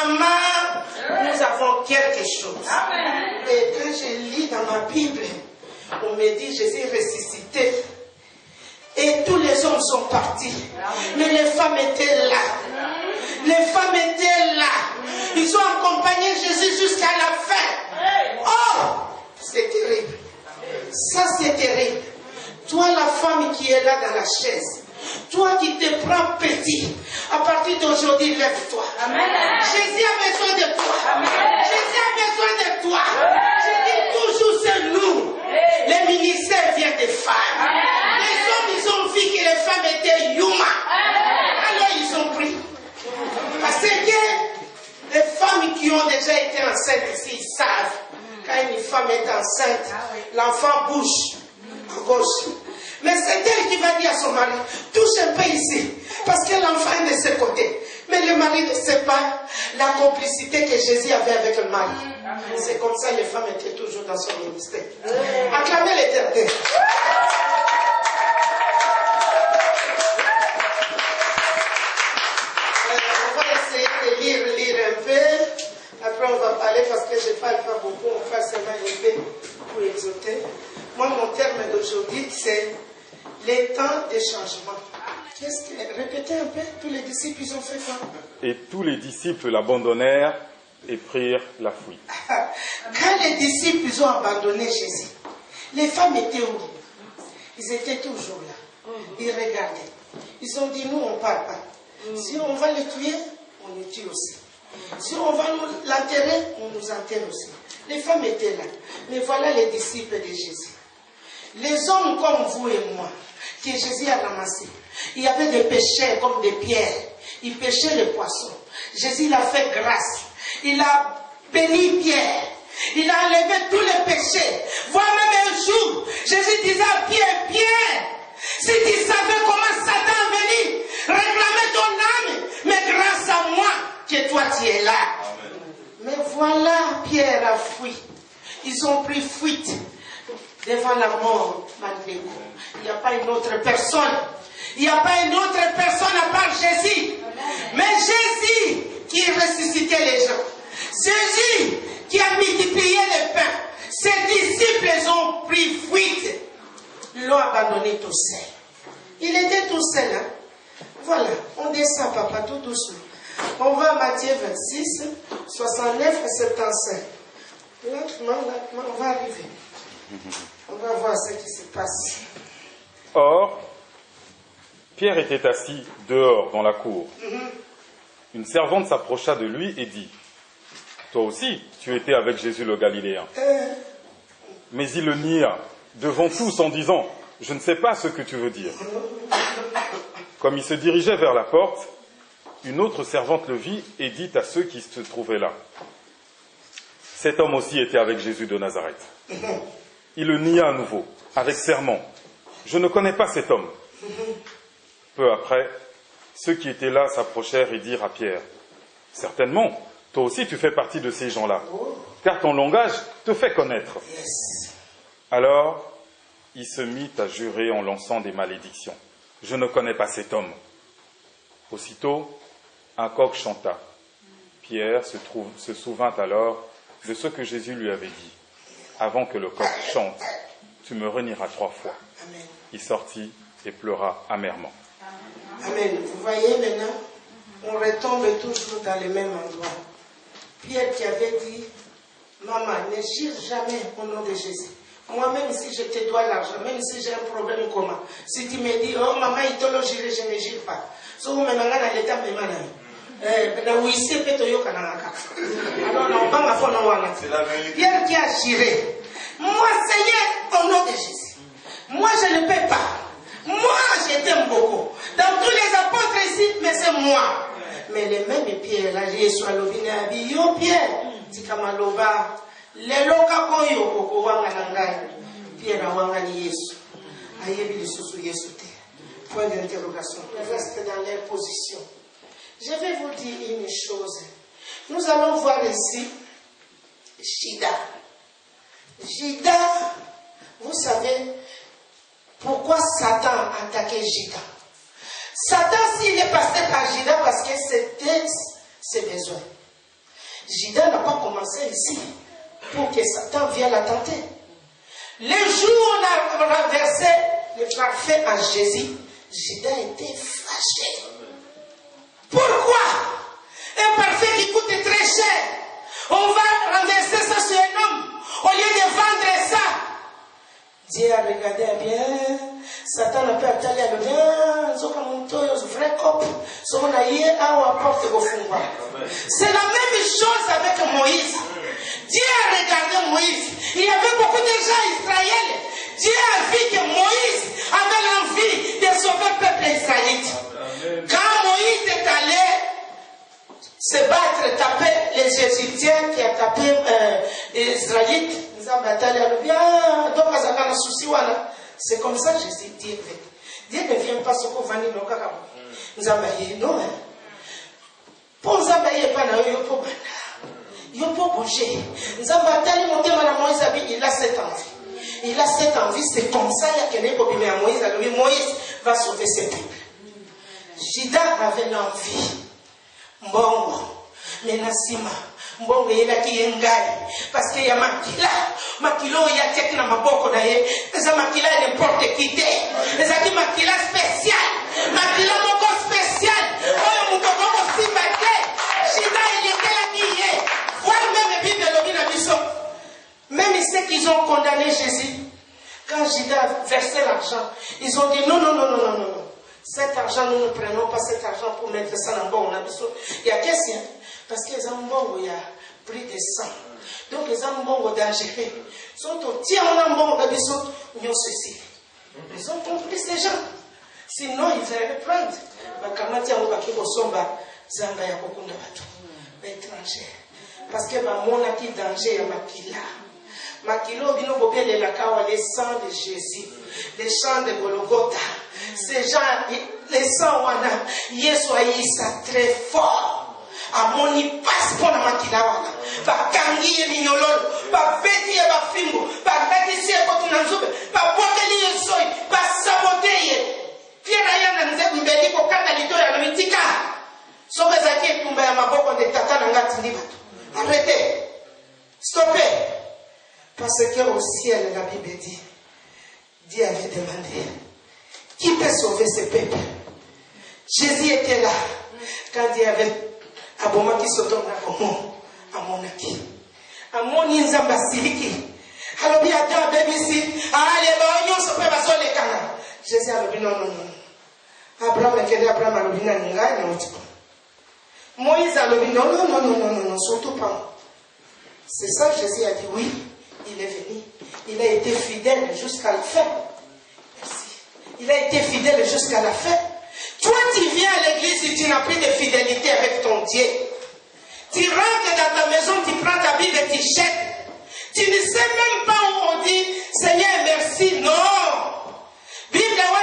maman, nous avons quelque chose. Et quand je lis dans ma Bible, on me dit Jésus est ressuscité. Et tous les hommes sont partis. Mais les femmes étaient là. Les femmes étaient là. Ils ont accompagné Jésus jusqu'à la fin. Oh, c'est terrible. Ça, c'est terrible. Toi, la femme qui est là dans la chaise, toi qui te prends petit, à partir d'aujourd'hui, lève-toi. Jésus a besoin de toi. Jésus a besoin de toi. Je dis toujours, c'est nous. Les ministères viennent des femmes. Les hommes, ils ont vu que les femmes étaient humains. Alors, ils ont pris. Parce que les femmes qui ont déjà été enceintes ici, ils savent. Quand une femme est enceinte, l'enfant bouge à gauche. Mais c'est elle qui va dire à son mari, touche un peu ici, parce que l'enfant est de ce côté. Mais le mari ne sait pas la complicité que Jésus avait avec le mari. C'est comme ça que les femmes étaient toujours dans son ministère. Acclamez l'Éternel. On va essayer de lire un peu. Après on va parler parce que je ne parle pas beaucoup. On va seulement un peu pour exhorter. Moi, mon terme d'aujourd'hui, c'est les temps de changement. Répétez un peu, tous les disciples, ils ont fait quoi? Et tous les disciples l'abandonnèrent et prirent la fuite. Quand les disciples ils ont abandonné Jésus, les femmes étaient où? Ils étaient toujours là. Ils regardaient. Ils ont dit, nous, on ne part pas. Si on va le tuer, on le tue aussi. Si on va l'enterrer, on nous enterre aussi. Les femmes étaient là. Mais voilà les disciples de Jésus. Les hommes comme vous et moi, que Jésus a ramassés. Il y avait des pêcheurs comme des pierres. Ils pêchaient les poissons. Jésus il a fait grâce. Il a béni Pierre. Il a enlevé tous les péchés. Voire même un jour, Jésus disait à Pierre, Pierre, si tu savais comment Satan est venu réclamer ton âme, mais grâce à moi, que toi tu es là. Amen. Mais voilà, Pierre a fui. Ils ont pris fuite devant la mort, malgré vous. Il n'y a pas une autre personne. Il n'y a pas une autre personne à part Jésus. Mais Jésus qui ressuscitait les gens. Jésus qui a multiplié les pains. Ses disciples ont pris fuite. Ils l'ont abandonné tout seul. Il était tout seul. Hein? Voilà, on descend, papa, tout doucement. On va à Matthieu 26, 69 et 75. Lentement, on va arriver. On va voir ce qui se passe. Or, Pierre était assis dehors dans la cour. Une servante s'approcha de lui et dit, « Toi aussi, tu étais avec Jésus le Galiléen. » Mais il le nia devant tous en disant, « Je ne sais pas ce que tu veux dire. » Comme il se dirigeait vers la porte, une autre servante le vit et dit à ceux qui se trouvaient là, « Cet homme aussi était avec Jésus de Nazareth. » Il le nia à nouveau, avec serment. « Je ne connais pas cet homme. » Peu après, ceux qui étaient là s'approchèrent et dirent à Pierre, « Certainement, toi aussi tu fais partie de ces gens-là, car ton langage te fait connaître. » Alors, il se mit à jurer en lançant des malédictions. « Je ne connais pas cet homme. » Aussitôt, un coq chanta. Pierre se souvint alors de ce que Jésus lui avait dit. « Avant que le coq chante, tu me renieras 3 fois. » Il sortit et pleura amèrement. Amen. Vous voyez maintenant, on retombe toujours dans le même endroit. Pierre qui avait dit, maman, ne jure jamais au nom de Jésus. Moi, même si je te dois l'argent, même si j'ai un problème commun, si tu me dis, oh maman, il te l'a juré, je ne jure pas. So, on me m'a dans l'état de maman. Pierre qui a juré, moi, Seigneur, au nom de Jésus, moi, je ne peux pas. Moi, je t'aime beaucoup. Dans tous les apôtres ici, mais c'est moi. Mais les mêmes Pierre, là, Jésus a l'obéi à Bio Pierre. C'est comme un loba. Les loca koyo, koko wanga nangai. Pierre a wanga ni Yesu. Ayebi le sous Yesu te. Point d'interrogation. Reste dans leur position. Je vais vous dire une chose. Nous allons voir ici Judas. Judas, vous savez, pourquoi Satan a attaqué Judas? Satan, s'il est passé par Judas, parce que c'était ses besoins. Judas n'a pas commencé ici pour que Satan vienne la tenter. Le jour où on a renversé le parfait en Jésus, Judas était fâché. Pourquoi? Un parfait qui coûte très cher. On va renverser ça sur un homme au lieu de vendre ça. Dieu a regardé bien. Satan n'a pas attendé à le bien. Vrai cop. C'est la même chose avec Moïse. Dieu a regardé Moïse. Il y avait beaucoup de gens Israël. Dieu a vu que Moïse avait l'envie de sauver le peuple israélite. Quand Moïse est allé se battre, taper les Égyptiens qui a tapé les Israélites, c'est comme ça que Jésus dit. Dieu ne vient pas sur Kovani no Kakamo. Nous avons dit non. Pour nous avoir pas na yo pour yo pour bouger. Nous avons battu monter madame Moïse il a cette envie. Il a cette envie, c'est comme ça qu'il y a pour bien Moïse. Alors Moïse va sauver ses peuples. Judas avait l'envie. Mbongo, menasima, mbongo yela kiyengai, parce qu'il y a makilo ya teki na maboko na ye, eza makila n'importe qui te, eza ki makila spécial, makila moko spécial, oyo mukoko simba te, Judas il était là qui est, voir même Bible lobi na biso, même ceux qui ont condamné Jésus, quand Judas versait l'argent, ils ont dit non. Cet argent, nous ne prenons pas cet argent pour mettre ça dans le bon. Il y a question, parce que les ambons, il y a plus de 100. Donc les ambons dangereux sont au tiers en ambon, ils ont ceci. Ils ont compris ces gens. Sinon, ils allaient prendre. Parce que mon acquis danger est maquilla. Makilo bino bobele la kawa les sangs de Jésus, les chants de Golgotha. Ces gens, les sangs wana, Yesu aïssa très fort. Amoni passe pour la makila wana. Ba kangi minololo, ba veti ba fimbo, ba katisi ko tunanzube, ba bokeli yesoi, ba saboter. Fiera yana nze mbeli ko kata lito ya mitika. Sobe zaki tumba ya maboko de tata na ngati ndiba. Arrêtez. Stoppez. Parce qu'au ciel, la Bible dit, Dieu avait demandé, qui peut sauver ce peuple? Jésus était là, quand Dieu avait aboma qui se donne à mon acquis. À mon inzamba siliki. Alors, il y a deux bébés ici. Allez, on se peut pas les canards. Jésus a dit non. Abraham a dit Abraham a dit non. Moïse a dit non, surtout pas. C'est ça, Jésus a dit oui. Il est venu. Il a été fidèle jusqu'à la fin. Merci. Il a été fidèle jusqu'à la fin. Toi, tu viens à l'église et tu n'as plus de fidélité avec ton Dieu. Tu rentres dans ta maison, tu prends ta Bible et tu jettes. Tu ne sais même pas où on dit Seigneur, merci. Non. Bible, on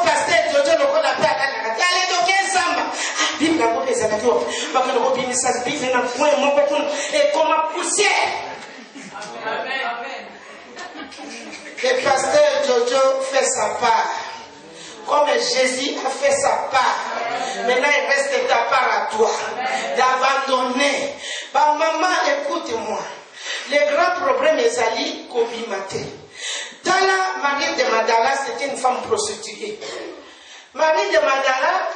pasteur, Jojo, le col à père, allez, donc, ensemble. Bible, la Bible, les amis, et comme ma poussière. Le pasteur Jojo fait sa part. Comme Jésus a fait sa part. Maintenant, il reste ta part à toi. D'abandonner. Bah, maman, écoute-moi. Le grand problème est Ali Kobimate. Tala, Marie de Madala, c'était une femme prostituée. Marie de Madala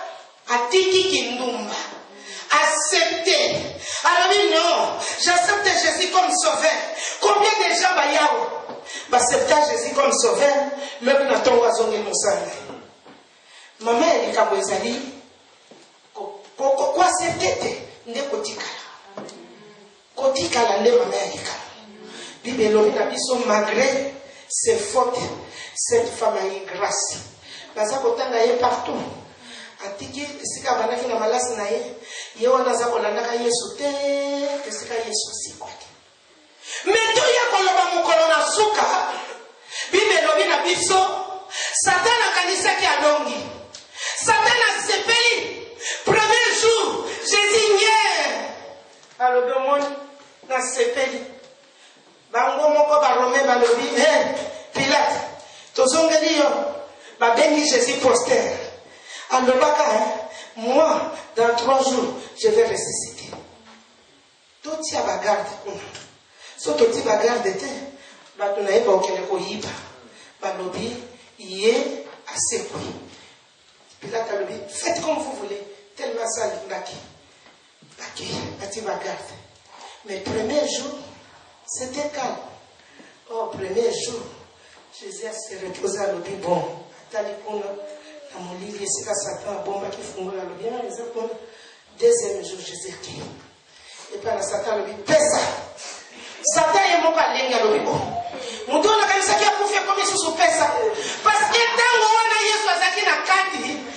a Tiki Kindumba. Accepter. Alors oui, non, j'accepte Jésus comme sauveur. Combien de gens va accepter Jésus comme sauveur? Même dans ton oiseau de Moussane. Maman, elle est comme Ezali. Quoi accepter? Ne kotikala. Kotikala, ne maman, elle est comme. Bible, malgré ses fautes, cette femme a eu grâce. Parce qu'elle est partout. Atiki sika banaki na malasi na ye yewana za kolandaka Yesu te sika Yesu sikwaki meto ya koloba mukolo na suka Bible lobi na biso Satana kanisaki alongi Satana sepeli premier jour Jésus nye alobi omoni na sepeli bango moko ba Rome balobi Pilate tozongeli yo babengi Jésus poster. Alors, moi, dans 3 jours, je vais ressusciter. totia bagarde so toti bagarde te bato nayeba okende koyiba balobi ye asekwi Pilate alobi faites comme vous voulez tellement ça alingaki ati bagarde mais premier jour c'était calme. Premier jour Jésus s'est reposé à l'obi bon atali kuna na molili esika Satan abombaki fungola lobi na eza kuna. Deuxième jour Jésus qui et puis na Satan lobi pesa Satan ye moko alenga lobi bon mutu na kanisa kia kufia comme sous pesa parce que tango wana Yesu azaki na kati